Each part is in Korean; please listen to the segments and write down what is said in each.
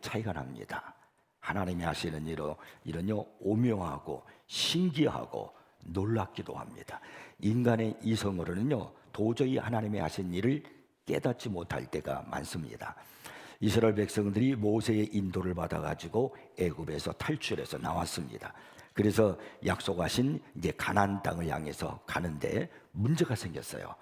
차이가 납니다. 하나님이 하시는 일은요 오묘하고 신기하고 놀랍기도 합니다. 인간의 이성으로는요 도저히 하나님이 하신 일을 깨닫지 못할 때가 많습니다. 이스라엘 백성들이 모세의 인도를 받아가지고 애굽에서 탈출해서 나왔습니다. 그래서 약속하신 이제 가나안 땅을 향해서 가는데 문제가 생겼어요.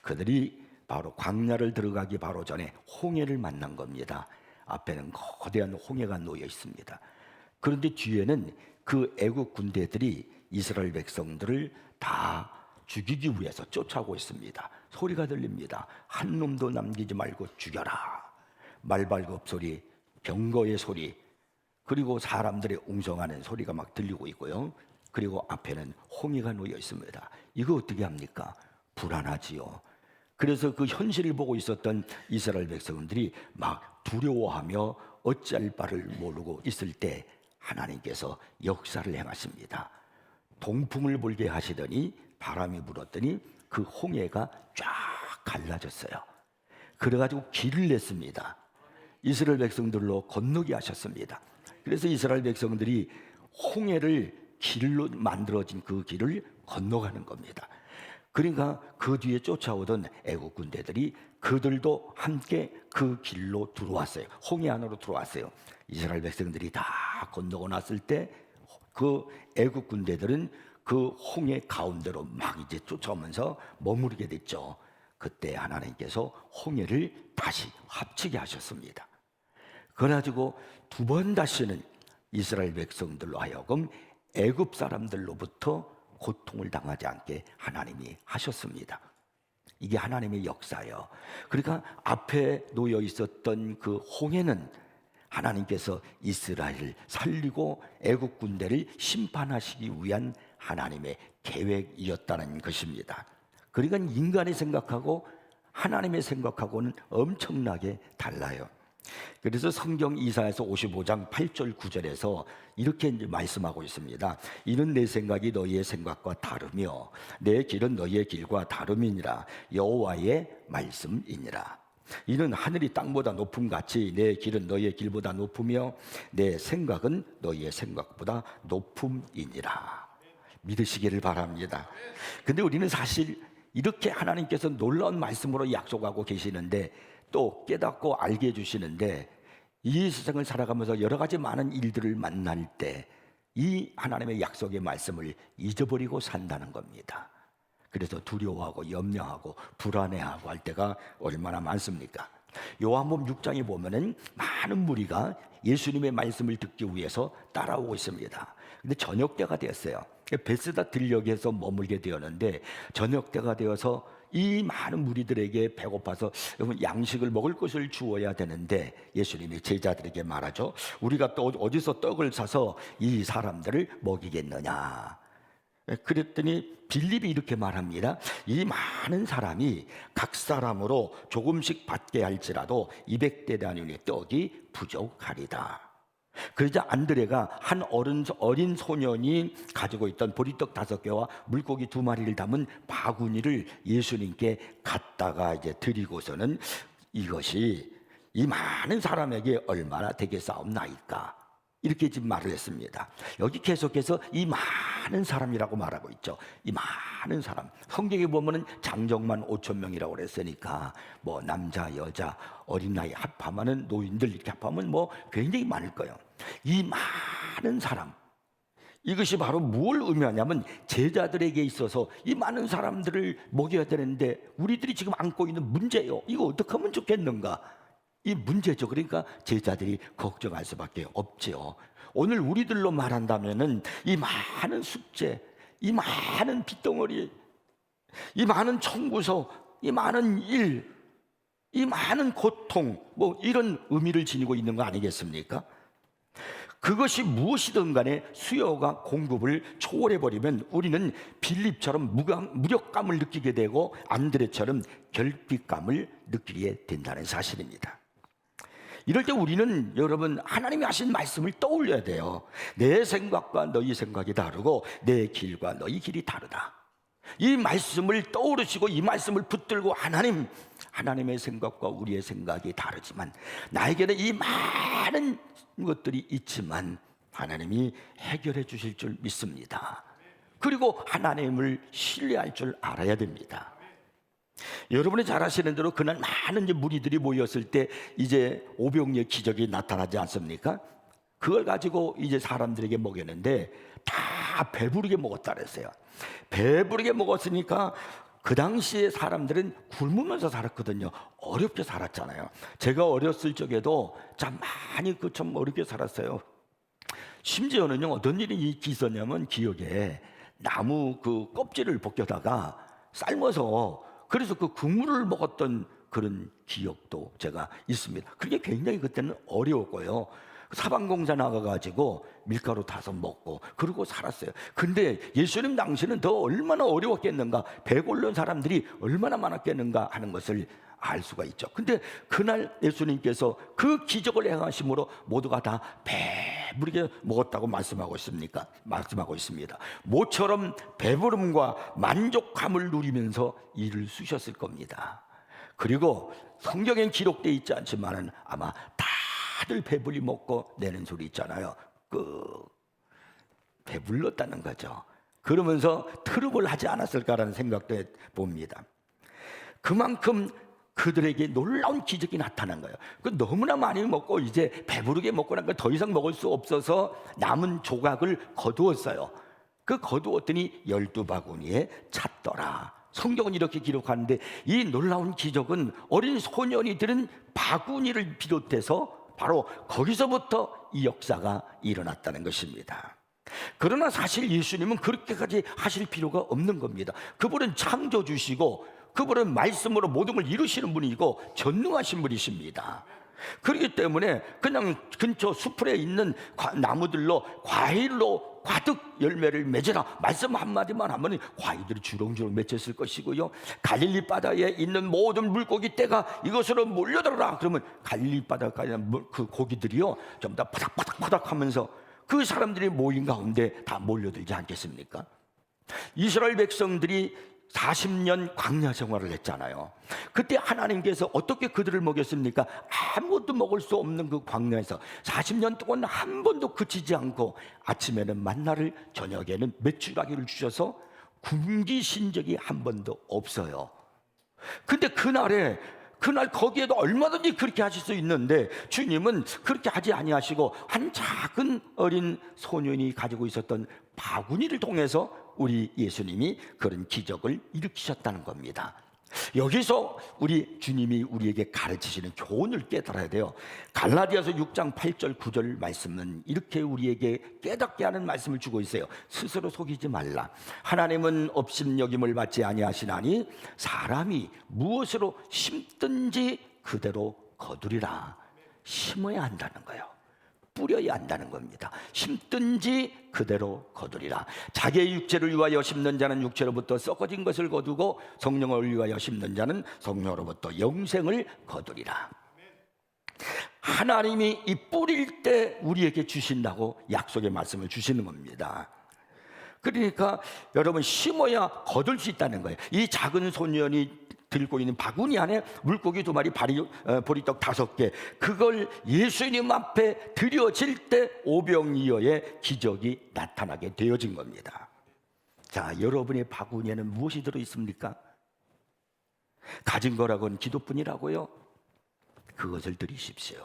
그들이 바로 광야를 들어가기 바로 전에 홍해를 만난 겁니다. 앞에는 거대한 홍해가 놓여 있습니다. 그런데 뒤에는 그 애국 군대들이 이스라엘 백성들을 다 죽이기 위해서 쫓아오고 있습니다. 소리가 들립니다. 한 놈도 남기지 말고 죽여라. 말발굽 소리, 병거의 소리, 그리고 사람들의 웅성하는 소리가 막 들리고 있고요. 그리고 앞에는 홍해가 놓여 있습니다. 이거 어떻게 합니까? 불안하지요. 그래서 그 현실을 보고 있었던 이스라엘 백성들이 막 두려워하며 어찌할 바를 모르고 있을 때 하나님께서 역사를 행하십니다. 동풍을 불게 하시더니 바람이 불었더니 그 홍해가 쫙 갈라졌어요. 그래가지고 길을 냈습니다. 이스라엘 백성들로 건너게 하셨습니다. 그래서 이스라엘 백성들이 홍해를 길로 만들어진 그 길을 건너가는 겁니다. 그러니까 그 뒤에 쫓아오던 애국 군대들이 그들도 함께 그 길로 들어왔어요. 홍해 안으로 들어왔어요. 이스라엘 백성들이 다 건너고 났을 때 그 애국 군대들은 그 홍해 가운데로 막 이제 쫓아오면서 머무르게 됐죠. 그때 하나님께서 홍해를 다시 합치게 하셨습니다. 그래가지고 두 번 다시는 이스라엘 백성들로 하여금 애굽 사람들로부터 고통을 당하지 않게 하나님이 하셨습니다. 이게 하나님의 역사예요. 그러니까 앞에 놓여 있었던 그 홍해는 하나님께서 이스라엘을 살리고 애국 군대를 심판하시기 위한 하나님의 계획이었다는 것입니다. 그러니까 인간의 생각하고 하나님의 생각하고는 엄청나게 달라요. 그래서 성경 이사야서 55장 8절 9절에서 이렇게 이제 말씀하고 있습니다. 이는 내 생각이 너희의 생각과 다르며 내 길은 너희의 길과 다름이니라. 여호와의 말씀이니라. 이는 하늘이 땅보다 높음 같이 내 길은 너희의 길보다 높으며 내 생각은 너희의 생각보다 높음이니라. 믿으시기를 바랍니다. 근데 우리는 사실 이렇게 하나님께서 놀라운 말씀으로 약속하고 계시는데 또 깨닫고 알게 해주시는데 이 세상을 살아가면서 여러 가지 많은 일들을 만날 때 이 하나님의 약속의 말씀을 잊어버리고 산다는 겁니다. 그래서 두려워하고 염려하고 불안해하고 할 때가 얼마나 많습니까? 요한복음 6장에 보면은 많은 무리가 예수님의 말씀을 듣기 위해서 따라오고 있습니다. 근데 저녁 때가 되었어요. 베스다 들녘에서 머물게 되었는데 저녁 때가 되어서 이 많은 무리들에게 배고파서 양식을 먹을 것을 주어야 되는데 예수님이 제자들에게 말하죠. 우리가 또 어디서 떡을 사서 이 사람들을 먹이겠느냐. 그랬더니 빌립이 이렇게 말합니다. 이 많은 사람이 각 사람으로 조금씩 받게 할지라도 200데나리온의 떡이 부족하리다. 그러자 안드레가 한 어린 소년이 가지고 있던 보리떡 5개와 물고기 2마리를 담은 바구니를 예수님께 갖다가 이제 드리고서는 이것이 이 많은 사람에게 얼마나 되겠사옵나이까 이렇게 지금 말을 했습니다. 여기 계속해서 이 많은 사람이라고 말하고 있죠. 이 많은 사람. 성경에 보면은 장정만 5,000명이라고 그랬으니까 뭐 남자, 여자, 어린 나이 합하면은 노인들 이렇게 합하면 뭐 굉장히 많을 거예요. 이 많은 사람. 이것이 바로 뭘 의미하냐면 제자들에게 있어서 이 많은 사람들을 먹여야 되는데 우리들이 지금 안고 있는 문제요. 이거 어떻게 하면 좋겠는가? 이 문제죠. 그러니까 제자들이 걱정할 수밖에 없죠. 오늘 우리들로 말한다면은 이 많은 숙제, 이 많은 빚덩어리, 이 많은 청구서, 이 많은 일, 이 많은 고통, 뭐 이런 의미를 지니고 있는 거 아니겠습니까? 그것이 무엇이든 간에 수요가 공급을 초월해버리면 우리는 빌립처럼 무력감을 느끼게 되고 안드레처럼 결핍감을 느끼게 된다는 사실입니다. 이럴 때 우리는 여러분 하나님이 하신 말씀을 떠올려야 돼요. 내 생각과 너희 생각이 다르고 내 길과 너희 길이 다르다. 이 말씀을 떠오르시고 이 말씀을 붙들고 하나님의 생각과 우리의 생각이 다르지만 나에게는 이 많은 것들이 있지만 하나님이 해결해 주실 줄 믿습니다. 그리고 하나님을 신뢰할 줄 알아야 됩니다. 여러분이 잘 아시는 대로 그날 많은 무리들이 모였을 때 이제 오병이의 기적이 나타나지 않습니까? 그걸 가지고 이제 사람들에게 먹였는데 다 배부르게 먹었다 그랬어요. 배부르게 먹었으니까 그 당시에 사람들은 굶으면서 살았거든요. 어렵게 살았잖아요. 제가 어렸을 적에도 참 많이 참 어렵게 살았어요. 심지어는요, 어떤 일이 있었냐면 기억에 나무 그 껍질을 벗겨다가 삶아서 그래서 그 국물을 먹었던 그런 기억도 제가 있습니다. 그게 굉장히 그때는 어려웠고요. 사방공사 나가가지고 밀가루 타서 먹고 그러고 살았어요. 근데 예수님 당시는 더 얼마나 어려웠겠는가, 배고른 사람들이 얼마나 많았겠는가 하는 것을 알 수가 있죠. 근데 그날 예수님께서 그 기적을 행하심으로 모두가 다 배부르게 먹었다고 말씀하고 있습니다. 모처럼 배부름과 만족감을 누리면서 일을 쑤셨을 겁니다. 그리고 성경엔 기록되어 있지 않지만은 아마 다들 배불리 먹고 내는 소리 있잖아요. 배불렀다는 거죠. 그러면서 트러블 하지 않았을까라는 생각도 해봅니다. 그만큼 그들에게 놀라운 기적이 나타난 거예요. 너무나 많이 먹고 이제 배부르게 먹고 난 걸 더 이상 먹을 수 없어서 남은 조각을 거두었어요. 거두었더니 12바구니에 찼더라. 성경은 이렇게 기록하는데 이 놀라운 기적은 어린 소년이 들은 바구니를 비롯해서 바로 거기서부터 이 역사가 일어났다는 것입니다. 그러나 사실 예수님은 그렇게까지 하실 필요가 없는 겁니다. 그분은 창조주시고 그분은 말씀으로 모든 걸 이루시는 분이고 전능하신 분이십니다. 그렇기 때문에 그냥 근처 수풀에 있는 나무들로 과일로 가득 열매를 맺으라 말씀 한마디만 하면 과일들이 주렁주렁 맺혔을 것이고요, 갈릴리 바다에 있는 모든 물고기 떼가 이것으로 몰려들어라 그러면 갈릴리 바다에 있는 그 고기들이요 전부 다 파닥파닥 하면서 그 사람들이 모인 가운데 다 몰려들지 않겠습니까? 이스라엘 백성들이 40년 광야 생활을 했잖아요. 그때 하나님께서 어떻게 그들을 먹였습니까? 아무것도 먹을 수 없는 그 광야에서 40년 동안 한 번도 그치지 않고 아침에는 만나를, 저녁에는 메추라기를 주셔서 굶기신 적이 한 번도 없어요. 근데 그날 거기에도 얼마든지 그렇게 하실 수 있는데 주님은 그렇게 하지 아니하시고 한 작은 어린 소년이 가지고 있었던 바구니를 통해서 우리 예수님이 그런 기적을 일으키셨다는 겁니다. 여기서 우리 주님이 우리에게 가르치시는 교훈을 깨달아야 돼요. 갈라디아서 6장 8절 9절 말씀은 이렇게 우리에게 깨닫게 하는 말씀을 주고 있어요. 스스로 속이지 말라. 하나님은 업신여김을 받지 아니하시나니 사람이 무엇으로 심든지 그대로 거두리라. 심어야 한다는 거예요. 뿌려야 한다는 겁니다. 심든지 그대로 거두리라. 자기의 육체를 위하여 심는 자는 육체로부터 썩어진 것을 거두고 성령을 위하여 심는 자는 성령으로부터 영생을 거두리라. 하나님이 이 뿌릴 때 우리에게 주신다고 약속의 말씀을 주시는 겁니다. 그러니까 여러분 심어야 거둘 수 있다는 거예요. 이 작은 소년이 들고 있는 바구니 안에 물고기 2마리, 보리떡 5개, 그걸 예수님 앞에 드려질 때 오병이어의 기적이 나타나게 되어진 겁니다. 자, 여러분의 바구니에는 무엇이 들어있습니까? 가진 거라고는 기도뿐이라고요? 그것을 드리십시오.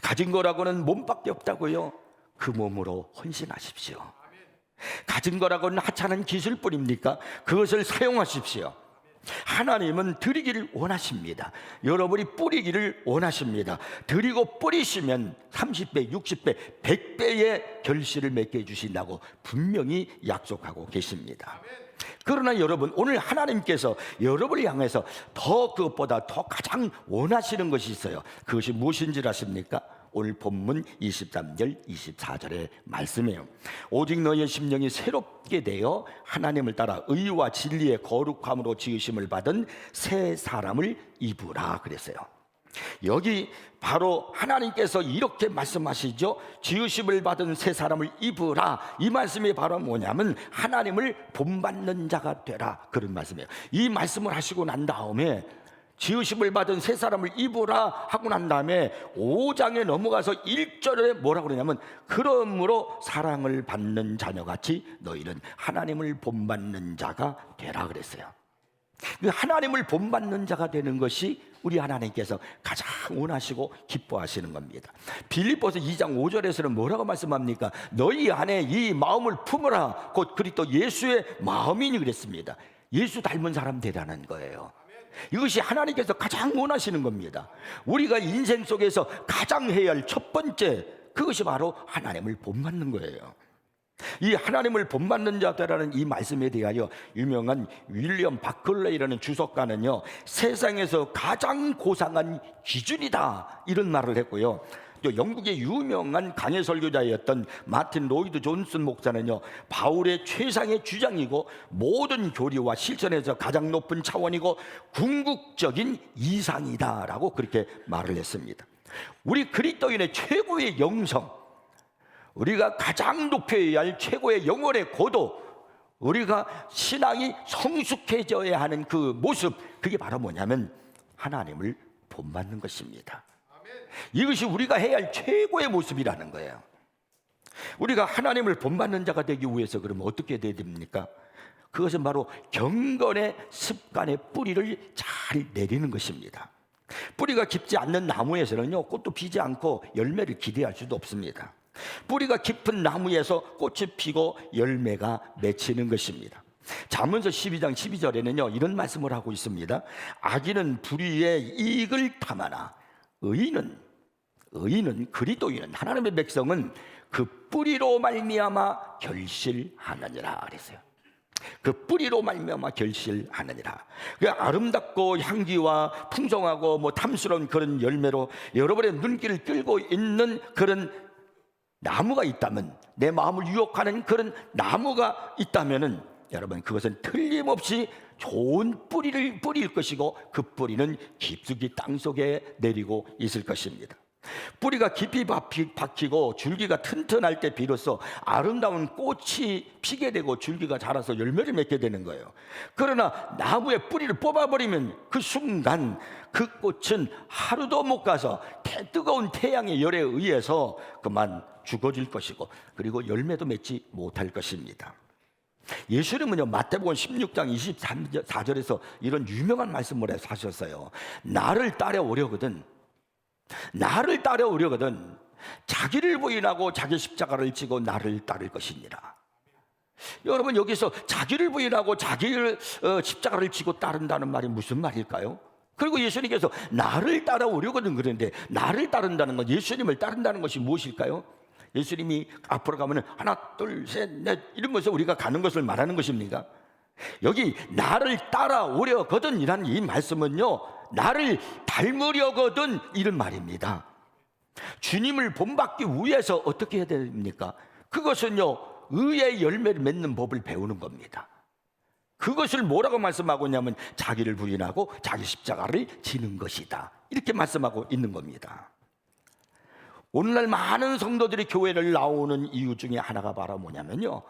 가진 거라고는 몸밖에 없다고요? 그 몸으로 헌신하십시오. 가진 거라고는 하찮은 기술뿐입니까? 그것을 사용하십시오. 하나님은 드리기를 원하십니다. 여러분이 뿌리기를 원하십니다. 드리고 뿌리시면 30배, 60배, 100배의 결실을 맺게 해주신다고 분명히 약속하고 계십니다. 그러나 여러분, 오늘 하나님께서 여러분을 향해서 그것보다 더 가장 원하시는 것이 있어요. 그것이 무엇인지 아십니까? 오늘 본문 23절 24절의 말씀이에요. 오직 너의 심령이 새롭게 되어 하나님을 따라 의와 진리의 거룩함으로 지으심을 받은 새 사람을 입으라 그랬어요. 여기 바로 하나님께서 이렇게 말씀하시죠. 지으심을 받은 새 사람을 입으라. 이 말씀이 바로 뭐냐면 하나님을 본받는 자가 되라, 그런 말씀이에요. 이 말씀을 하시고 난 다음에 지으심을 받은 새 사람을 입으라 하고 난 다음에 5장에 넘어가서 1절에 뭐라고 그러냐면 그러므로 사랑을 받는 자녀같이 너희는 하나님을 본받는 자가 되라 그랬어요. 하나님을 본받는 자가 되는 것이 우리 하나님께서 가장 원하시고 기뻐하시는 겁니다. 빌립보서 2장 5절에서는 뭐라고 말씀합니까? 너희 안에 이 마음을 품으라, 곧 그리스도 예수의 마음이니 그랬습니다. 예수 닮은 사람 되라는 거예요. 이것이 하나님께서 가장 원하시는 겁니다. 우리가 인생 속에서 가장 해야 할 첫 번째, 그것이 바로 하나님을 본받는 거예요. 이 하나님을 본받는 자들라는 이 말씀에 대하여 유명한 윌리엄 바클레이라는 주석가는요, 세상에서 가장 고상한 기준이다, 이런 말을 했고요. 또 영국의 유명한 강해 설교자였던 마틴 로이드 존슨 목사는요, 바울의 최상의 주장이고 모든 교리와 실천에서 가장 높은 차원이고 궁극적인 이상이다라고 그렇게 말을 했습니다. 우리 그리스도인의 최고의 영성, 우리가 가장 높여야 할 최고의 영혼의 고도, 우리가 신앙이 성숙해져야 하는 그 모습, 그게 바로 뭐냐면 하나님을 본받는 것입니다. 이것이 우리가 해야 할 최고의 모습이라는 거예요. 우리가 하나님을 본받는 자가 되기 위해서 그러면 어떻게 돼야 됩니까? 그것은 바로 경건의 습관의 뿌리를 잘 내리는 것입니다. 뿌리가 깊지 않는 나무에서는요, 꽃도 피지 않고 열매를 기대할 수도 없습니다. 뿌리가 깊은 나무에서 꽃이 피고 열매가 맺히는 것입니다. 잠언서 12장 12절에는요 이런 말씀을 하고 있습니다. 악인은 불의의 이익을 탐하나 의인은 그리스도인은 하나님의 백성은 그 뿌리로 말미암아 결실하느니라 그랬어요. 그 뿌리로 말미암아 결실하느니라. 그 아름답고 향기와 풍성하고 탐스러운 그런 열매로 여러분의 눈길을 끌고 있는 그런 나무가 있다면, 내 마음을 유혹하는 그런 나무가 있다면은 여러분, 그것은 틀림없이 좋은 뿌리를 뿌릴 것이고 그 뿌리는 깊숙이 땅속에 내리고 있을 것입니다. 뿌리가 깊이 박히고 줄기가 튼튼할 때 비로소 아름다운 꽃이 피게 되고 줄기가 자라서 열매를 맺게 되는 거예요. 그러나 나무의 뿌리를 뽑아버리면 그 순간 그 꽃은 하루도 못 가서 뜨거운 태양의 열에 의해서 그만 죽어질 것이고, 그리고 열매도 맺지 못할 것입니다. 예수님은요, 마태복음 16장 24절에서 이런 유명한 말씀을 해서 하셨어요. 나를 따라오려거든 자기를 부인하고 자기 십자가를 지고 나를 따를 것이니라. 여러분, 여기서 자기를 부인하고 자기를 십자가를 지고 따른다는 말이 무슨 말일까요? 그리고 예수님께서 나를 따라오려거든 그런데, 나를 따른다는 것, 예수님을 따른다는 것이 무엇일까요? 예수님이 앞으로 가면 하나 둘 셋 넷 이런 것을 우리가 가는 것을 말하는 것입니까? 여기 나를 따라오려거든 이란 이 말씀은요, 나를 닮으려거든 이런 말입니다. 주님을 본받기 위해서 어떻게 해야 됩니까? 그것은요, 의의 열매를 맺는 법을 배우는 겁니다. 그것을 뭐라고 말씀하고 있냐면 자기를 부인하고 자기 십자가를 지는 것이다, 이렇게 말씀하고 있는 겁니다. 오늘날 많은 성도들이 교회를 나오는 이유 중에 하나가 바로 뭐냐면요,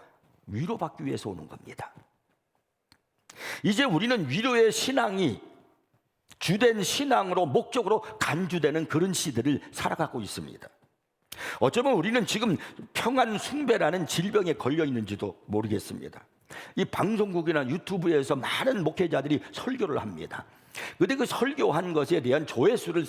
위로받기 위해서 오는 겁니다. 이제 우리는 위로의 신앙이 주된 신앙으로 목적으로 간주되는 그런 시대를 살아가고 있습니다. 어쩌면 우리는 지금 평안 숭배라는 질병에 걸려 있는지도 모르겠습니다. 이 방송국이나 유튜브에서 많은 목회자들이 설교를 합니다. 그런데 그 설교한 것에 대한 조회수를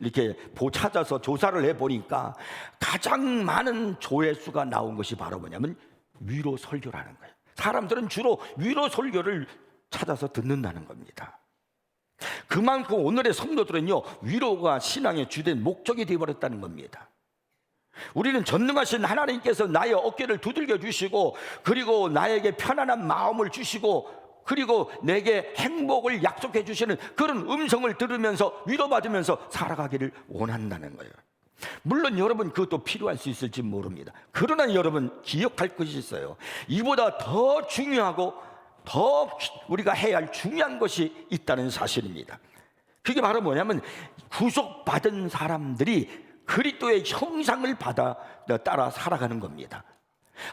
이렇게 찾아서 조사를 해보니까 가장 많은 조회수가 나온 것이 바로 뭐냐면 위로 설교라는 거예요. 사람들은 주로 위로 설교를 찾아서 듣는다는 겁니다. 그만큼 오늘의 성도들은요, 위로가 신앙의 주된 목적이 되어버렸다는 겁니다. 우리는 전능하신 하나님께서 나의 어깨를 두들겨 주시고, 그리고 나에게 편안한 마음을 주시고, 그리고 내게 행복을 약속해 주시는 그런 음성을 들으면서 위로받으면서 살아가기를 원한다는 거예요. 물론 여러분 그것도 필요할 수 있을지 모릅니다. 그러나 여러분 기억할 것이 있어요. 이보다 더 중요하고 더 우리가 해야 할 중요한 것이 있다는 사실입니다. 그게 바로 뭐냐면 구속받은 사람들이 그리스도의 형상을 따라 살아가는 겁니다.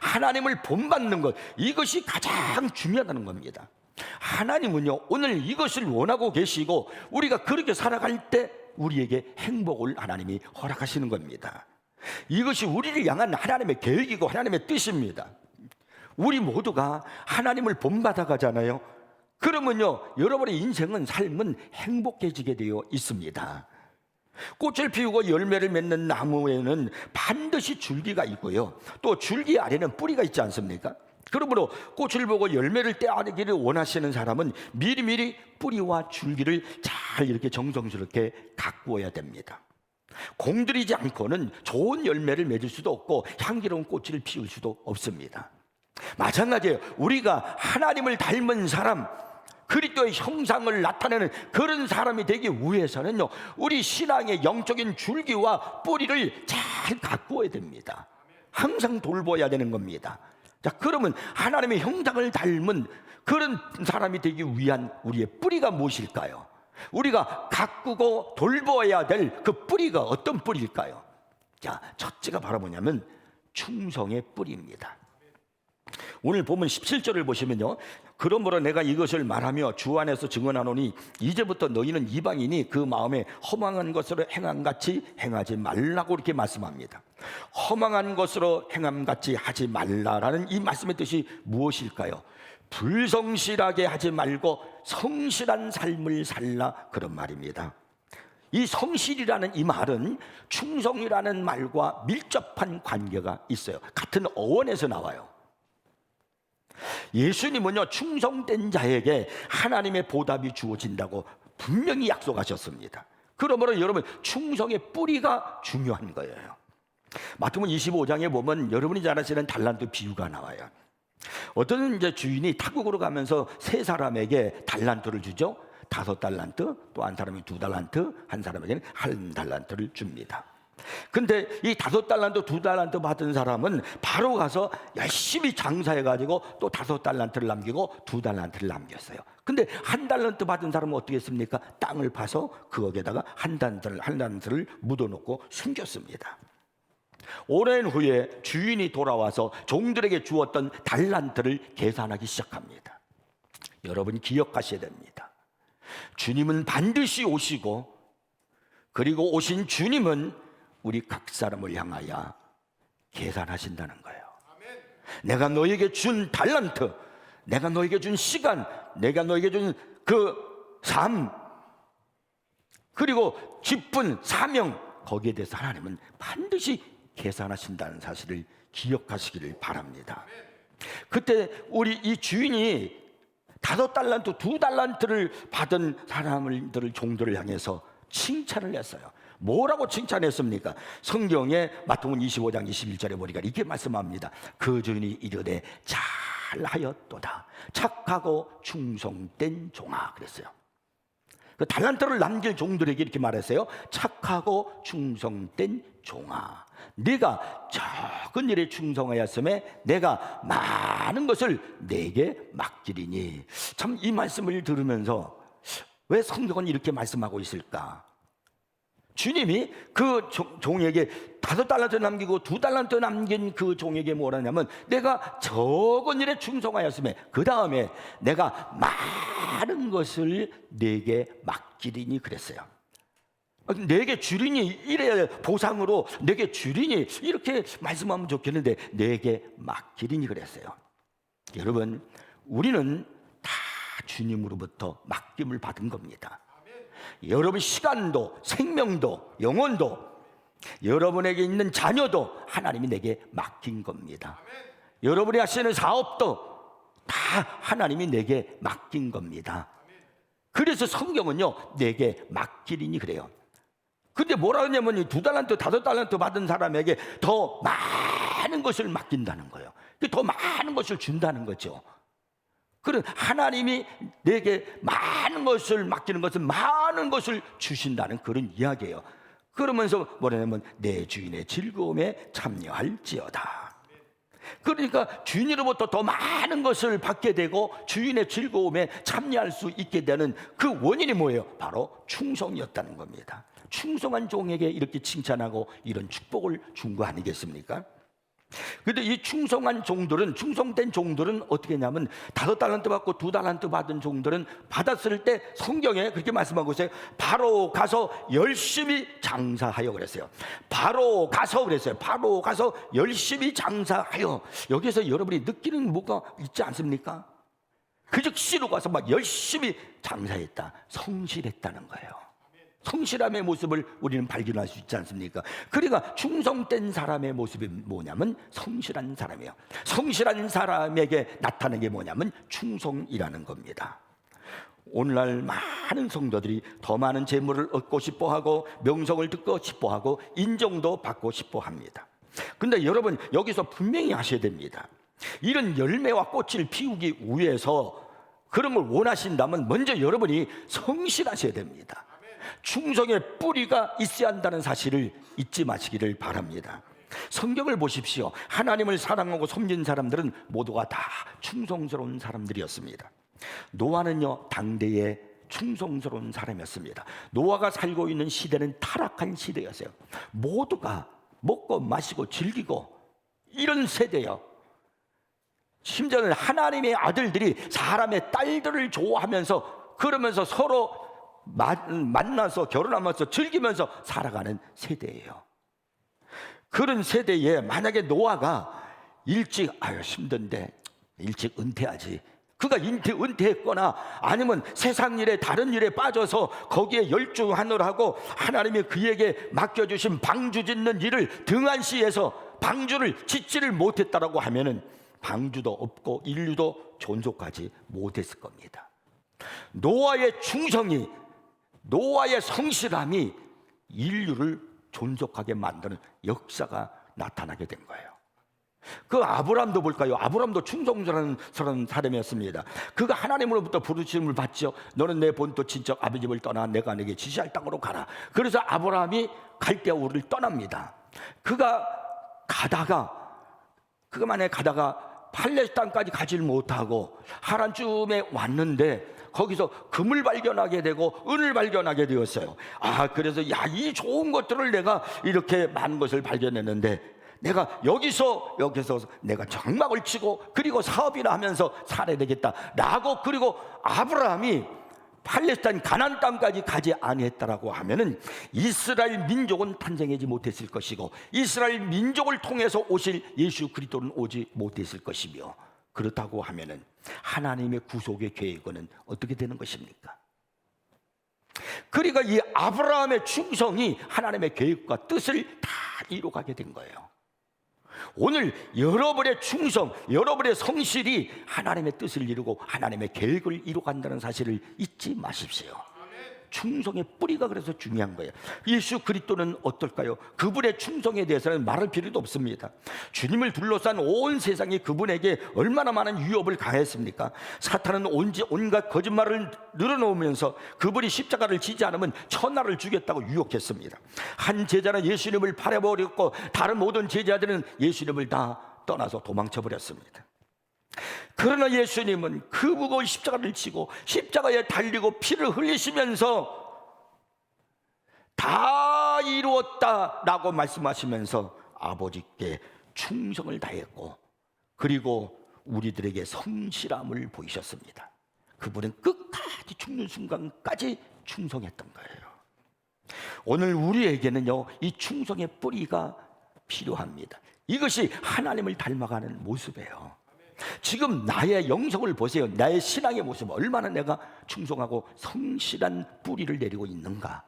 하나님을 본받는 것, 이것이 가장 중요하다는 겁니다. 하나님은요, 오늘 이것을 원하고 계시고 우리가 그렇게 살아갈 때 우리에게 행복을 하나님이 허락하시는 겁니다. 이것이 우리를 향한 하나님의 계획이고 하나님의 뜻입니다. 우리 모두가 하나님을 본받아 가잖아요. 그러면요, 여러분의 인생은, 삶은 행복해지게 되어 있습니다. 꽃을 피우고 열매를 맺는 나무에는 반드시 줄기가 있고요, 또 줄기 아래는 뿌리가 있지 않습니까? 그러므로 꽃을 보고 열매를 따기를 원하시는 사람은 미리미리 뿌리와 줄기를 잘 이렇게 정성스럽게 가꾸어야 됩니다. 공들이지 않고는 좋은 열매를 맺을 수도 없고 향기로운 꽃을 피울 수도 없습니다. 마찬가지예요. 우리가 하나님을 닮은 사람, 그리스도의 형상을 나타내는 그런 사람이 되기 위해서는요, 우리 신앙의 영적인 줄기와 뿌리를 잘 가꾸어야 됩니다. 항상 돌봐야 되는 겁니다. 자, 그러면 하나님의 형상을 닮은 그런 사람이 되기 위한 우리의 뿌리가 무엇일까요? 우리가 가꾸고 돌봐야 될 그 뿌리가 어떤 뿌리일까요? 자, 첫째가 바로 뭐냐면 충성의 뿌리입니다. 오늘 보면 17절을 보시면요, 그러므로 내가 이것을 말하며 주 안에서 증언하노니 이제부터 너희는 이방인이 그 마음에 허망한 것으로 행함같이 행하지 말라고 이렇게 말씀합니다. 허망한 것으로 행함같이 하지 말라라는 이 말씀의 뜻이 무엇일까요? 불성실하게 하지 말고 성실한 삶을 살라, 그런 말입니다. 이 성실이라는 이 말은 충성이라는 말과 밀접한 관계가 있어요. 같은 어원에서 나와요. 예수님은요, 충성된 자에게 하나님의 보답이 주어진다고 분명히 약속하셨습니다. 그러므로 여러분, 충성의 뿌리가 중요한 거예요. 마태복음 25장에 보면 여러분이 잘 아시는 달란트 비유가 나와요. 어떤 이제 주인이 타국으로 가면서 세 사람에게 달란트를 주죠. 5달란트, 또 한 사람이 2달란트, 한 사람에게는 1달란트를 줍니다. 근데 이 5달란트, 2달란트 받은 사람은 바로 가서 열심히 장사해가지고 또 5달란트를 남기고 2달란트를 남겼어요. 근데 1달란트 받은 사람은 어떻게 했습니까? 땅을 파서 거기에다가 1달란트를 묻어놓고 숨겼습니다. 오랜 후에 주인이 돌아와서 종들에게 주었던 달란트를 계산하기 시작합니다. 여러분이 기억하셔야 됩니다. 주님은 반드시 오시고, 그리고 오신 주님은 우리 각 사람을 향하여 계산하신다는 거예요. 내가 너에게 준 달란트, 내가 너에게 준 시간, 내가 너에게 준 그 삶, 그리고 기쁜 사명, 거기에 대해서 하나님은 반드시 계산하신다는 사실을 기억하시기를 바랍니다. 그때 우리 이 주인이 5달란트, 2달란트를 받은 사람들을, 종들을 향해서 칭찬을 했어요. 뭐라고 칭찬했습니까? 성경에 마태복음 25장 21절에 보니까 이렇게 말씀합니다. 그 주인이 이르되 잘하였도다, 착하고 충성된 종아, 그랬어요. 그 달란트를 남길 종들에게 이렇게 말했어요. 착하고 충성된 종아, 네가 적은 일에 충성하였음에 내가 많은 것을 내게 맡기리니. 참, 이 말씀을 들으면서 왜 성경은 이렇게 말씀하고 있을까? 주님이 그 종에게 5달란트 남기고 2달란트 남긴 그 종에게 뭐라 하냐면, 내가 적은 일에 충성하였음에 그 다음에 내가 많은 것을 내게 맡기리니 그랬어요. 내게 주리니, 이래 보상으로 내게 주리니 이렇게 말씀하면 좋겠는데 내게 맡기리니 그랬어요. 여러분, 우리는 다 주님으로부터 맡김을 받은 겁니다. 여러분 시간도, 생명도, 영혼도, 여러분에게 있는 자녀도 하나님이 내게 맡긴 겁니다. 여러분이 하시는 사업도 다 하나님이 내게 맡긴 겁니다. 그래서 성경은요, 내게 맡기리니 그래요. 근데 뭐라 하냐면 2달란트, 5달란트 받은 사람에게 더 많은 것을 맡긴다는 거예요. 더 많은 것을 준다는 거죠. 그런 하나님이 내게 많은 것을 맡기는 것은 많은 것을 주신다는 그런 이야기예요. 그러면서 뭐냐면 내 주인의 즐거움에 참여할지어다. 그러니까 주인으로부터 더 많은 것을 받게 되고 주인의 즐거움에 참여할 수 있게 되는 그 원인이 뭐예요? 바로 충성이었다는 겁니다. 충성한 종에게 이렇게 칭찬하고 이런 축복을 준 거 아니겠습니까? 근데 이 충성한 종들은, 충성된 종들은 어떻게 했냐면 5달란트 받고 2달란트 받은 종들은 받았을 때 성경에 그렇게 말씀하고 있어요. 바로 가서 열심히 장사하여 그랬어요. 바로 가서 그랬어요. 바로 가서 열심히 장사하여. 여기서 여러분이 느끼는 뭐가 있지 않습니까? 그 즉시로 가서 막 열심히 장사했다, 성실했다는 거예요. 성실함의 모습을 우리는 발견할 수 있지 않습니까? 그러니까 충성된 사람의 모습이 뭐냐면 성실한 사람이에요. 성실한 사람에게 나타나는 게 뭐냐면 충성이라는 겁니다. 오늘날 많은 성도들이 더 많은 재물을 얻고 싶어하고 명성을 듣고 싶어하고 인정도 받고 싶어합니다. 그런데 여러분, 여기서 분명히 아셔야 됩니다. 이런 열매와 꽃을 피우기 위해서 그런 걸 원하신다면 먼저 여러분이 성실하셔야 됩니다. 충성의 뿌리가 있어야 한다는 사실을 잊지 마시기를 바랍니다. 성경을 보십시오. 하나님을 사랑하고 섬긴 사람들은 모두가 다 충성스러운 사람들이었습니다. 노아는요, 당대의 충성스러운 사람이었습니다. 노아가 살고 있는 시대는 타락한 시대였어요. 모두가 먹고 마시고 즐기고 이런 세대요. 심지어는 하나님의 아들들이 사람의 딸들을 좋아하면서 그러면서 서로 만나서 결혼하면서 즐기면서 살아가는 세대예요. 그런 세대에 만약에 노아가 일찍 힘든데 일찍 은퇴하지, 그가 은퇴했거나 아니면 세상 일에 다른 일에 빠져서 거기에 열중하느라고 하나님이 그에게 맡겨주신 방주 짓는 일을 등한시해서 방주를 짓지를 못했다라고 하면은 방주도 없고 인류도 존속하지 못했을 겁니다. 노아의 충성이, 노아의 성실함이 인류를 존속하게 만드는 역사가 나타나게 된 거예요. 그 아브람도 볼까요? 아브람도 충성스러운 사람이었습니다. 그가 하나님으로부터 부르심을 받죠. 너는 내 본토 친척 아버지를 떠나 내가 내게 지시할 땅으로 가라. 그래서 아브람이 갈대아 우르를 떠납니다. 그가 만약에 가다가 팔레스타인까지 가지를 못하고 하란쯤에 왔는데 거기서 금을 발견하게 되고 은을 발견하게 되었어요. 그래서 이 좋은 것들을 내가 이렇게 많은 것을 발견했는데 내가 여기서 내가 장막을 치고 그리고 사업이나 하면서 살아야 되겠다라고, 그리고 아브라함이 팔레스타인 가나안 땅까지 가지 아니했다라고 하면은 이스라엘 민족은 탄생하지 못했을 것이고 이스라엘 민족을 통해서 오실 예수 그리스도는 오지 못했을 것이며, 그렇다고 하면은 하나님의 구속의 계획은 어떻게 되는 것입니까? 그러니까 이 아브라함의 충성이 하나님의 계획과 뜻을 다 이루어가게 된 거예요. 오늘 여러분의 충성, 여러분의 성실이 하나님의 뜻을 이루고 하나님의 계획을 이루어간다는 사실을 잊지 마십시오. 충성의 뿌리가 그래서 중요한 거예요. 예수 그리스도는 어떨까요? 그분의 충성에 대해서는 말할 필요도 없습니다. 주님을 둘러싼 온 세상이 그분에게 얼마나 많은 위협을 가했습니까? 사탄은 온갖 거짓말을 늘어놓으면서 그분이 십자가를 지지 않으면 천하를 주겠다고 유혹했습니다. 한 제자는 예수님을 팔아버렸고 다른 모든 제자들은 예수님을 다 떠나서 도망쳐버렸습니다. 그러나 예수님은 그 무거운 십자가를 지고 십자가에 달리고 피를 흘리시면서 다 이루었다라고 말씀하시면서 아버지께 충성을 다했고, 그리고 우리들에게 성실함을 보이셨습니다. 그분은 끝까지 죽는 순간까지 충성했던 거예요. 오늘 우리에게는요, 이 충성의 뿌리가 필요합니다. 이것이 하나님을 닮아가는 모습이에요. 지금 나의 영성을 보세요. 나의 신앙의 모습, 얼마나 내가 충성하고 성실한 뿌리를 내리고 있는가.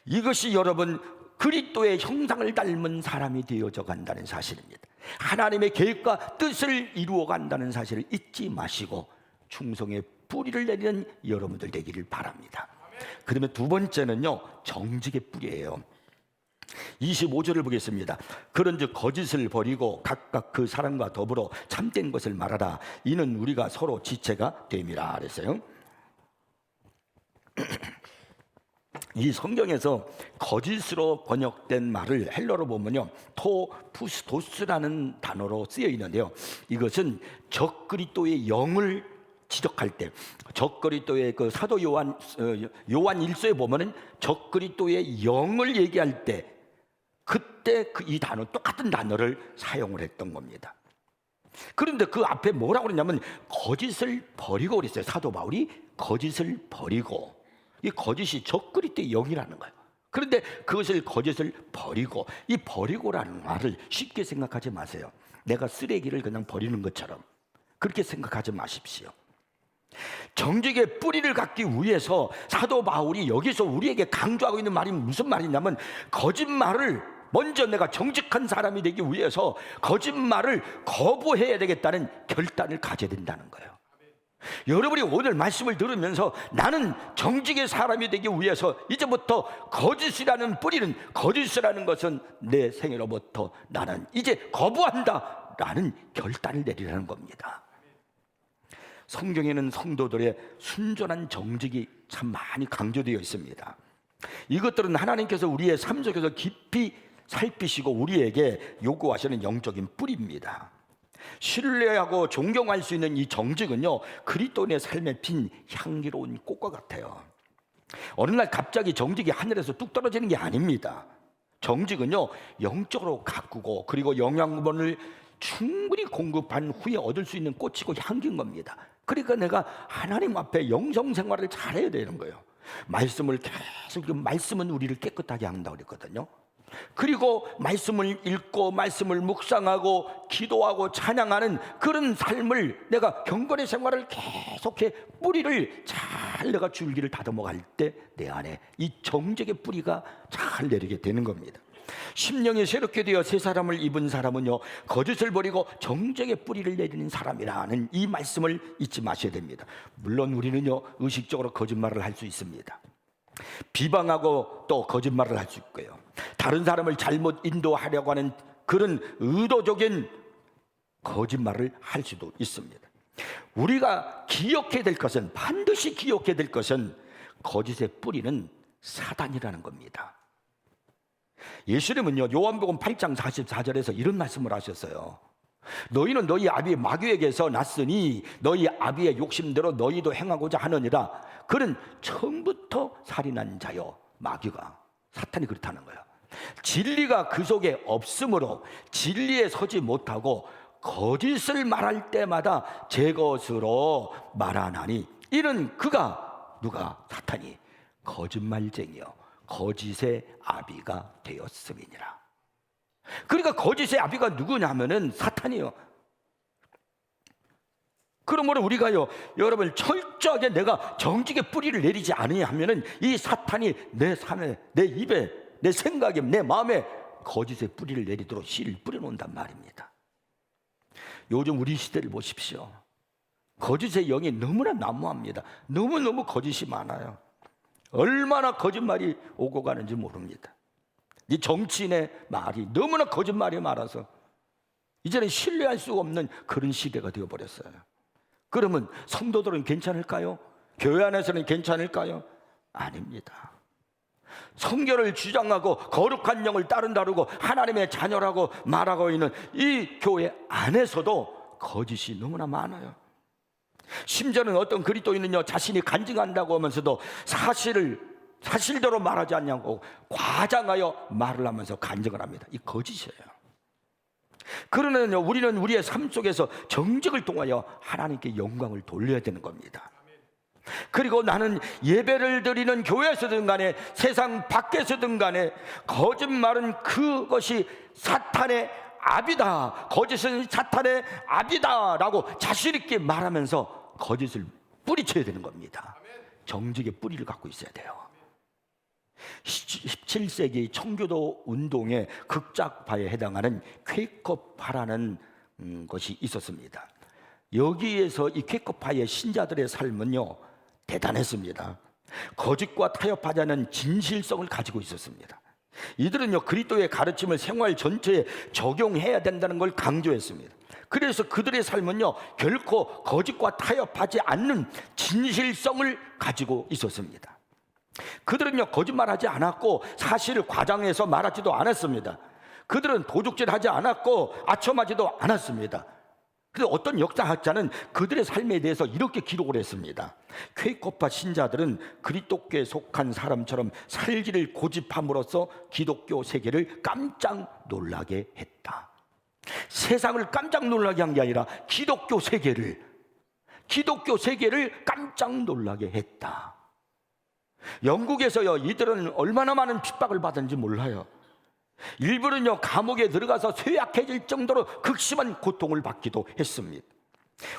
이것이 여러분 그리스도의 형상을 닮은 사람이 되어져 간다는 사실입니다. 하나님의 계획과 뜻을 이루어 간다는 사실을 잊지 마시고 충성의 뿌리를 내리는 여러분들 되기를 바랍니다. 그러면 두 번째는요, 정직의 뿌리예요. 25절을 보겠습니다. 그런즉 거짓을 버리고 각각 그 사람과 더불어 참된 것을 말하라. 이는 우리가 서로 지체가 됨이라 그랬어요. 이 성경에서 거짓으로 번역된 말을 헬러로 보면요, 토푸스도스라는 단어로 쓰여 있는데요, 이것은 적그리스도의 영을 지적할 때, 적그리스도의 그 사도 요한 일서에 보면은 적그리스도의 영을 얘기할 때, 그때 이 단어, 똑같은 단어를 사용을 했던 겁니다. 그런데 그 앞에 뭐라고 그러냐면 거짓을 버리고 그랬어요. 사도 바울이 거짓을 버리고, 이 거짓이 적그리스도의 영이라는 거예요. 그런데 그것을 거짓을 버리고, 이 버리고라는 말을 쉽게 생각하지 마세요. 내가 쓰레기를 그냥 버리는 것처럼 그렇게 생각하지 마십시오. 정직의 뿌리를 갖기 위해서 사도 바울이 여기서 우리에게 강조하고 있는 말이 무슨 말이냐면, 거짓말을 먼저 내가 정직한 사람이 되기 위해서 거짓말을 거부해야 되겠다는 결단을 가져야 된다는 거예요. 여러분이 오늘 말씀을 들으면서 나는 정직의 사람이 되기 위해서 이제부터 거짓이라는 뿌리는, 거짓이라는 것은 내 생애로부터 나는 이제 거부한다 라는 결단을 내리라는 겁니다. 성경에는 성도들의 순전한 정직이 참 많이 강조되어 있습니다. 이것들은 하나님께서 우리의 삶 속에서 깊이 살피시고 우리에게 요구하시는 영적인 뿌리입니다. 신뢰하고 존경할 수 있는 이 정직은요, 그리스도인의 삶에 핀 향기로운 꽃과 같아요. 어느 날 갑자기 정직이 하늘에서 뚝 떨어지는 게 아닙니다. 정직은요, 영적으로 가꾸고 그리고 영양분을 충분히 공급한 후에 얻을 수 있는 꽃이고 향기인 겁니다. 그러니까 내가 하나님 앞에 영성 생활을 잘해야 되는 거예요. 말씀을 계속, 말씀은 우리를 깨끗하게 한다고 그랬거든요. 그리고 말씀을 읽고 말씀을 묵상하고 기도하고 찬양하는 그런 삶을, 내가 경건의 생활을 계속해 뿌리를 잘 내가 줄기를 다듬어 갈 때 내 안에 이 정직의 뿌리가 잘 내리게 되는 겁니다. 심령이 새롭게 되어 새 사람을 입은 사람은요, 거짓을 버리고 정직의 뿌리를 내리는 사람이라는 이 말씀을 잊지 마셔야 됩니다. 물론 우리는요, 의식적으로 거짓말을 할 수 있습니다. 비방하고 또 거짓말을 할 수 있고요, 다른 사람을 잘못 인도하려고 하는 그런 의도적인 거짓말을 할 수도 있습니다. 우리가 기억해야 될 것은, 반드시 기억해야 될 것은 거짓의 뿌리는 사단이라는 겁니다. 예수님은요, 요한복음 8장 44절에서 이런 말씀을 하셨어요. 너희는 너희 아비 마귀에게서 났으니 너희 아비의 욕심대로 너희도 행하고자 하느니라. 그는 처음부터 살인한 자요, 마귀가, 사탄이 그렇다는 거예요. 진리가 그 속에 없으므로 진리에 서지 못하고 거짓을 말할 때마다 제 것으로 말하나니, 이는 그가, 누가? 사탄이 거짓말쟁이요 거짓의 아비가 되었음이니라. 그러니까 거짓의 아비가 누구냐면은 사탄이요. 그러므로 우리가요, 여러분, 철저하게 내가 정직의 뿌리를 내리지 않으면은 이 사탄이 내 삶에, 내 입에, 내 생각에, 내 마음에 거짓의 뿌리를 내리도록 씨를 뿌려놓는단 말입니다. 요즘 우리 시대를 보십시오. 거짓의 영이 너무나 난무합니다. 너무너무 거짓이 많아요. 얼마나 거짓말이 오고 가는지 모릅니다. 이 정치인의 말이 너무나 거짓말이 많아서 이제는 신뢰할 수 없는 그런 시대가 되어버렸어요. 그러면 성도들은 괜찮을까요? 교회 안에서는 괜찮을까요? 아닙니다. 성결을 주장하고 거룩한 영을 따른다고 하나님의 자녀라고 말하고 있는 이 교회 안에서도 거짓이 너무나 많아요. 심지어는 어떤 그리스도인은요, 자신이 간증한다고 하면서도 사실대로 말하지 않냐고 과장하여 말을 하면서 간증을 합니다. 이 거짓이에요. 그러면요, 우리는 우리의 삶 속에서 정직을 통하여 하나님께 영광을 돌려야 되는 겁니다. 그리고 나는 예배를 드리는 교회에서든 간에 세상 밖에서든 간에 거짓말은 그것이 사탄의 압이다, 거짓은 사탄의 압이다 라고 자신 있게 말하면서 거짓을 뿌리쳐야 되는 겁니다. 정직의 뿌리를 갖고 있어야 돼요. 17세기 청교도 운동의 극작파에 해당하는 퀘이커파라는 것이 있었습니다. 여기에서 이 퀘이커파의 신자들의 삶은요, 대단했습니다. 거짓과 타협하지 않은 진실성을 가지고 있었습니다. 이들은요, 그리스도의 가르침을 생활 전체에 적용해야 된다는 걸 강조했습니다. 그래서 그들의 삶은요, 결코 거짓과 타협하지 않는 진실성을 가지고 있었습니다. 그들은요 거짓말하지 않았고 사실을 과장해서 말하지도 않았습니다. 그들은 도둑질하지 않았고 아첨하지도 않았습니다. 그런데 어떤 역사학자는 그들의 삶에 대해서 이렇게 기록을 했습니다. 퀘이커파 신자들은 그리스도교에 속한 사람처럼 살기를 고집함으로써 기독교 세계를 깜짝 놀라게 했다. 세상을 깜짝 놀라게 한 게 아니라 기독교 세계를 깜짝 놀라게 했다. 영국에서요, 이들은 얼마나 많은 핍박을 받은지 몰라요. 일부는요 감옥에 들어가서 쇠약해질 정도로 극심한 고통을 받기도 했습니다.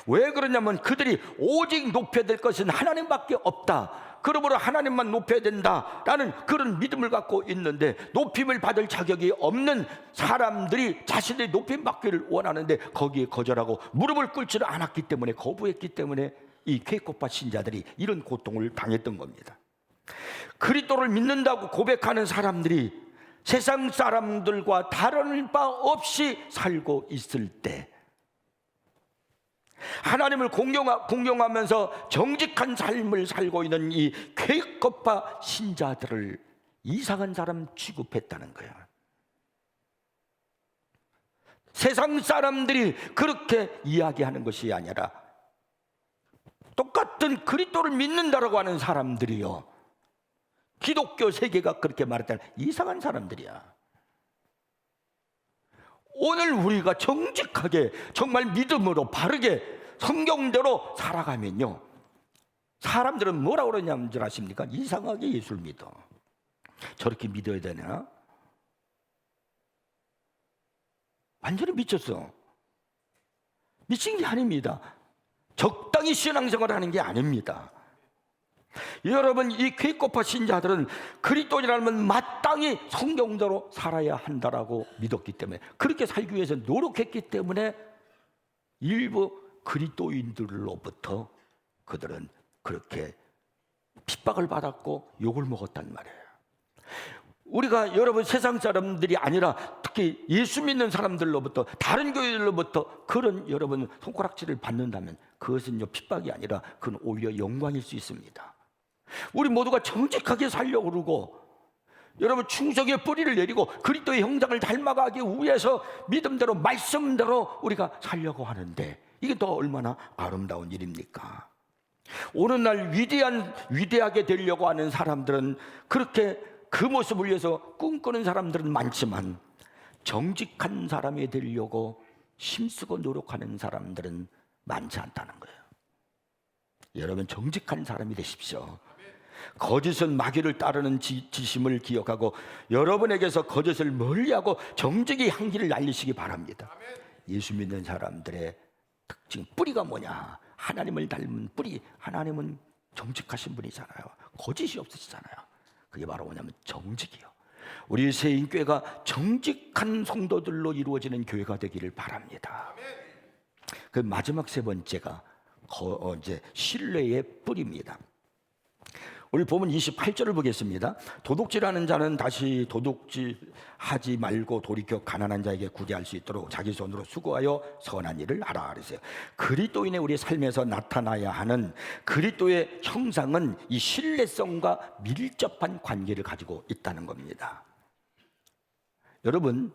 왜 그러냐면 그들이 오직 높여야 될 것은 하나님밖에 없다, 그러므로 하나님만 높여야 된다라는 그런 믿음을 갖고 있는데, 높임을 받을 자격이 없는 사람들이 자신들이 높임 받기를 원하는데 거기에 거절하고 무릎을 꿇지를 않았기 때문에, 거부했기 때문에 이 퀘이커파 신자들이 이런 고통을 당했던 겁니다. 그리스도를 믿는다고 고백하는 사람들이 세상 사람들과 다른 바 없이 살고 있을 때, 하나님을 공경하면서 정직한 삶을 살고 있는 이 퀘이커파 신자들을 이상한 사람 취급했다는 거예요. 세상 사람들이 그렇게 이야기하는 것이 아니라 똑같은 그리스도를 믿는다라고 하는 사람들이요, 기독교 세계가 그렇게 말했다는 이상한 사람들이야. 오늘 우리가 정직하게 정말 믿음으로 바르게 성경대로 살아가면요, 사람들은 뭐라고 그러냐는 줄 아십니까? 이상하게 예수를 믿어. 저렇게 믿어야 되나? 완전히 미쳤어. 미친 게 아닙니다. 적당히 신앙생활을 하는 게 아닙니다. 여러분, 이 퀘이커파 신자들은 그리스도인이라면 마땅히 성경대로 살아야 한다라고 믿었기 때문에, 그렇게 살기 위해서 노력했기 때문에 일부 그리스도인들로부터 그들은 그렇게 핍박을 받았고 욕을 먹었단 말이에요. 우리가 여러분 세상 사람들이 아니라 특히 예수 믿는 사람들로부터, 다른 교회들로부터 그런 여러분 손가락질을 받는다면 그것은요 핍박이 아니라 그건 오히려 영광일 수 있습니다. 우리 모두가 정직하게 살려고 그러고, 여러분 충성의 뿌리를 내리고 그리스도의 형상을 닮아가기 위해서 믿음대로 말씀대로 우리가 살려고 하는데, 이게 더 얼마나 아름다운 일입니까? 오늘날 위대하게 되려고 하는 사람들은, 그렇게 그 모습을 위해서 꿈꾸는 사람들은 많지만 정직한 사람이 되려고 힘쓰고 노력하는 사람들은 많지 않다는 거예요. 여러분, 정직한 사람이 되십시오. 거짓은 마귀를 따르는 지심을 기억하고 여러분에게서 거짓을 멀리하고 정직의 향기를 날리시기 바랍니다. 예수 믿는 사람들의 특징, 뿌리가 뭐냐? 하나님을 닮은 뿌리. 하나님은 정직하신 분이잖아요. 거짓이 없으시잖아요. 그게 바로 뭐냐면 정직이요. 우리 세인교회가 정직한 성도들로 이루어지는 교회가 되기를 바랍니다. 그 마지막 세 번째가 이제 신뢰의 뿌리입니다. 우리 보면 28절을 보겠습니다. 도둑질하는 자는 다시 도둑질하지 말고 돌이켜 가난한 자에게 구제할 수 있도록 자기 손으로 수고하여 선한 일을 하라 그랬어요. 그리스도인의 우리 삶에서 나타나야 하는 그리스도의 형상은 이 신뢰성과 밀접한 관계를 가지고 있다는 겁니다. 여러분,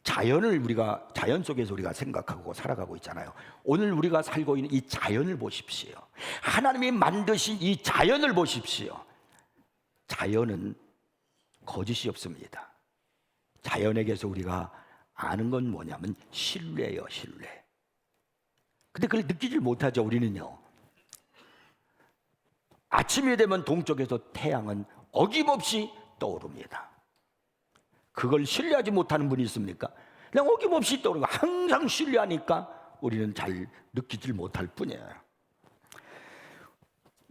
자연 속에서 우리가 생각하고 살아가고 있잖아요. 오늘 우리가 살고 있는 이 자연을 보십시오. 하나님이 만드신 이 자연을 보십시오. 자연은 거짓이 없습니다. 자연에게서 우리가 아는 건 뭐냐면 신뢰예요, 신뢰. 근데 그걸 느끼질 못하죠, 우리는요. 아침이 되면 동쪽에서 태양은 어김없이 떠오릅니다. 그걸 신뢰하지 못하는 분이 있습니까? 그냥 어김없이 떠오르고 항상 신뢰하니까 우리는 잘 느끼질 못할 뿐이에요.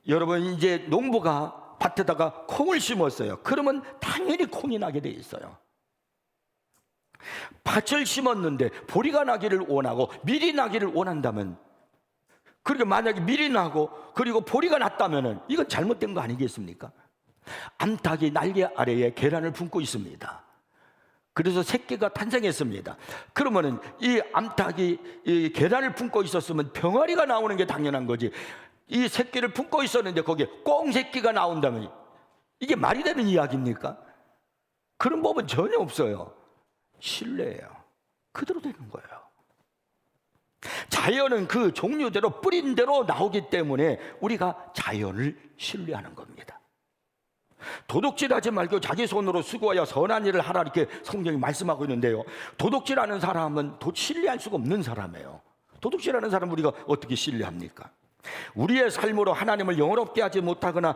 여러분, 이제 농부가 밭에다가 콩을 심었어요. 그러면 당연히 콩이 나게 돼 있어요. 밭을 심었는데 보리가 나기를 원하고 밀이 나기를 원한다면, 그리고 만약에 밀이 나고 그리고 보리가 났다면 이건 잘못된 거 아니겠습니까? 암탉이 날개 아래에 계란을 품고 있습니다. 그래서 새끼가 탄생했습니다. 그러면은 이 암탉이 이 계란을 품고 있었으면 병아리가 나오는 게 당연한 거지. 이 새끼를 품고 있었는데 거기에 꽁새끼가 나온다면 이게 말이 되는 이야기입니까? 그런 법은 전혀 없어요. 신뢰예요. 그대로 되는 거예요. 자연은 그 종류대로 뿌린 대로 나오기 때문에 우리가 자연을 신뢰하는 겁니다. 도둑질하지 말고 자기 손으로 수고하여 선한 일을 하라, 이렇게 성경이 말씀하고 있는데요, 도둑질하는 사람은 신뢰할 수가 없는 사람이에요. 도둑질하는 사람 우리가 어떻게 신뢰합니까? 우리의 삶으로 하나님을 영화롭게 하지 못하거나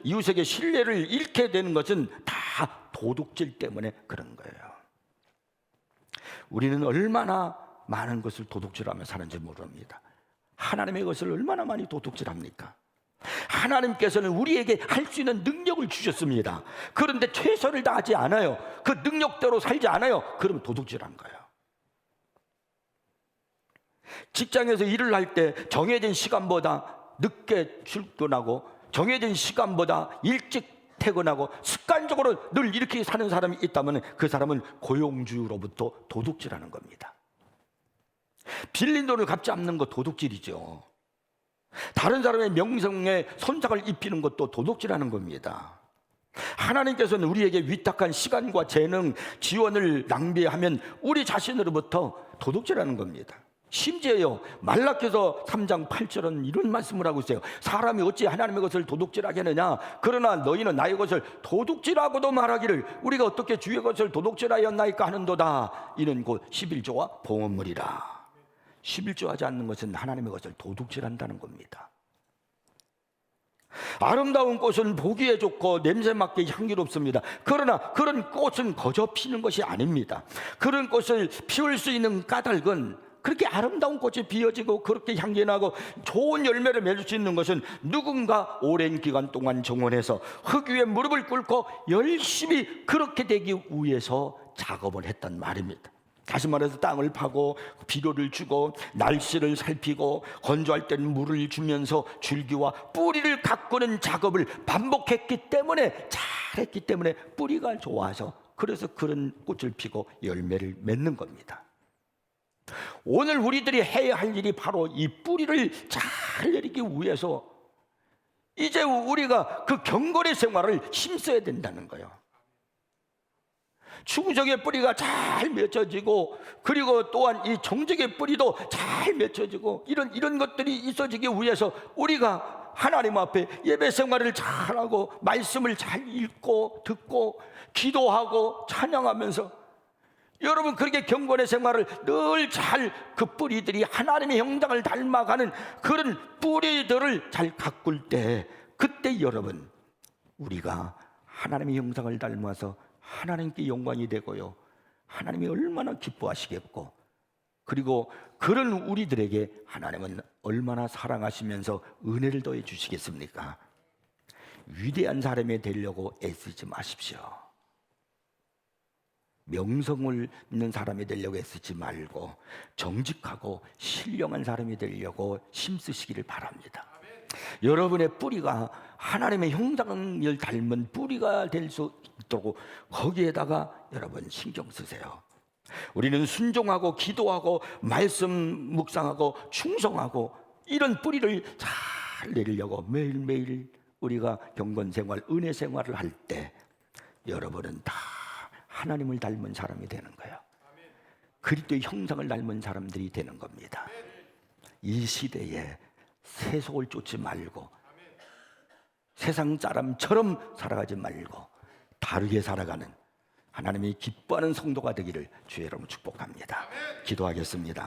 이웃에게 신뢰를 잃게 되는 것은 다 도둑질 때문에 그런 거예요. 우리는 얼마나 많은 것을 도둑질하며 사는지 모릅니다. 하나님의 것을 얼마나 많이 도둑질합니까? 하나님께서는 우리에게 할 수 있는 능력을 주셨습니다. 그런데 최선을 다하지 않아요. 그 능력대로 살지 않아요. 그러면 도둑질한 거예요. 직장에서 일을 할 때 정해진 시간보다 늦게 출근하고 정해진 시간보다 일찍 퇴근하고 습관적으로 늘 이렇게 사는 사람이 있다면 그 사람은 고용주로부터 도둑질하는 겁니다. 빌린 돈을 갚지 않는 것 도둑질이죠. 다른 사람의 명성에 손상을 입히는 것도 도둑질하는 겁니다. 하나님께서는 우리에게 위탁한 시간과 재능, 지원을 낭비하면 우리 자신으로부터 도둑질하는 겁니다. 심지어요, 말라기서 3장 8절은 이런 말씀을 하고 있어요. 사람이 어찌 하나님의 것을 도둑질하게 하느냐? 그러나 너희는 나의 것을 도둑질하고도 말하기를 우리가 어떻게 주의 것을 도둑질하였나이까 하는도다. 이는 곧 11조와 봉헌물이라. 11조 하지 않는 것은 하나님의 것을 도둑질한다는 겁니다. 아름다운 꽃은 보기에 좋고 냄새 맡기 향기롭습니다. 그러나 그런 꽃은 거저 피는 것이 아닙니다. 그런 꽃을 피울 수 있는 까닭은, 그렇게 아름다운 꽃이 피어지고 그렇게 향기나고 좋은 열매를 맺을 수 있는 것은 누군가 오랜 기간 동안 정원해서 흙 위에 무릎을 꿇고 열심히 그렇게 되기 위해서 작업을 했단 말입니다. 다시 말해서 땅을 파고 비료를 주고 날씨를 살피고 건조할 때는 물을 주면서 줄기와 뿌리를 가꾸는 작업을 반복했기 때문에, 잘했기 때문에 뿌리가 좋아서, 그래서 그런 꽃을 피고 열매를 맺는 겁니다. 오늘 우리들이 해야 할 일이 바로 이 뿌리를 잘 내리기 위해서 이제 우리가 그 경건의 생활을 힘써야 된다는 거예요. 충성의 뿌리가 잘 맺혀지고, 그리고 또한 이 정직의 뿌리도 잘 맺혀지고, 이런 것들이 있어지기 위해서 우리가 하나님 앞에 예배 생활을 잘하고 말씀을 잘 읽고 듣고 기도하고 찬양하면서, 여러분 그렇게 경건의 생활을 늘 잘, 그 뿌리들이 하나님의 형상을 닮아가는 그런 뿌리들을 잘 가꿀 때, 그때 여러분 우리가 하나님의 형상을 닮아서 하나님께 영광이 되고요, 하나님이 얼마나 기뻐하시겠고, 그리고 그런 우리들에게 하나님은 얼마나 사랑하시면서 은혜를 더해 주시겠습니까? 위대한 사람이 되려고 애쓰지 마십시오. 명성을 있는 사람이 되려고 애쓰지 말고 정직하고 신령한 사람이 되려고 힘쓰시기를 바랍니다. 여러분의 뿌리가 하나님의 형상을 닮은 뿌리가 될 수 있도록 거기에다가 여러분 신경 쓰세요. 우리는 순종하고 기도하고 말씀 묵상하고 충성하고 이런 뿌리를 잘 내리려고 매일매일 우리가 경건 생활, 은혜 생활을 할 때 여러분은 다 하나님을 닮은 사람이 되는 거예요. 그리스도의 형상을 닮은 사람들이 되는 겁니다. 이 시대에 세속을 쫓지 말고 세상 사람처럼 살아가지 말고 다르게 살아가는 하나님이 기뻐하는 성도가 되기를 주의 이름으로 축복합니다. 기도하겠습니다.